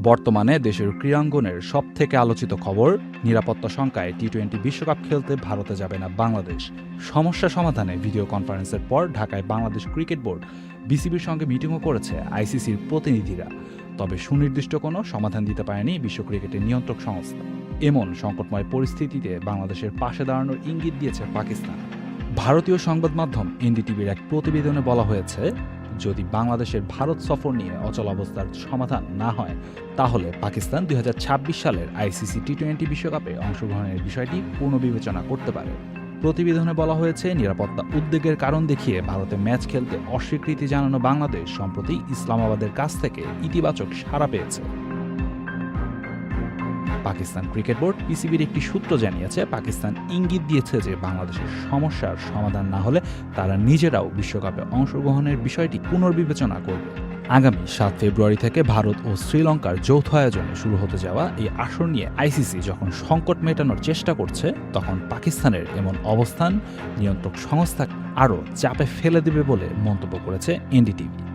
বর্তমানে দেশের ক্রীড়াঙ্গনের সবথেকে আলোচিত খবর, নিরাপত্তা শঙ্কায় টি-20 বিশ্বকাপ খেলতে ভারতে যাবে না বাংলাদেশ। সমস্যা সমাধানে ভিডিও কনফারেন্সের পর ঢাকায় বাংলাদেশ ক্রিকেট বোর্ড বিসিবির সঙ্গে মিটিংও করেছে আইসিসির প্রতিনিধিরা। তবে সুনির্দিষ্ট কোনো সমাধান দিতে পারেনি বিশ্ব ক্রিকেটের নিয়ন্ত্রক সংস্থা। এমন সংকটময় পরিস্থিতিতে বাংলাদেশের পাশে দাঁড়ানোর ইঙ্গিত দিয়েছে পাকিস্তান। ভারতীয় সংবাদ মাধ্যম এনডিটিভির এক প্রতিবেদনে বলা হয়েছে, যদি বাংলাদেশের ভারত সফর নিয়ে অচলাবস্থার সমাধান না হয়, তাহলে পাকিস্তান 2026 সালের আইসিসি টি-20 বিশ্বকাপে অংশগ্রহণের বিষয়টি পুনর্বিবেচনা করতে পারে। প্রতিবেদনে বলা হয়েছে, নিরাপত্তা উদ্বেগের কারণ দেখিয়ে ভারতে ম্যাচ খেলতে অস্বীকৃতি জানানো বাংলাদেশ সম্প্রতি ইসলামাবাদের কাছ থেকে ইতিবাচক সাড়া পেয়েছে। পাকিস্তান ক্রিকেট বোর্ড পিসিবির একটি সূত্র জানিয়েছে, পাকিস্তান ইঙ্গিত দিয়েছে যে বাংলাদেশের সমস্যার সমাধান না হলে তারা নিজেরাও বিশ্বকাপে অংশগ্রহণের বিষয়টি পুনর্বিবেচনা করবে। আগামী 7 ফেব্রুয়ারি থেকে ভারত ও শ্রীলঙ্কার যৌথ আয়োজনে শুরু হতে যাওয়া এই আসর নিয়ে আইসিসি যখন সংকট মেটানোর চেষ্টা করছে, তখন পাকিস্তানের এমন অবস্থান নিয়ন্ত্রক সংস্থা আরও চাপে ফেলে দেবে বলে মন্তব্য করেছে এনডিটিভি।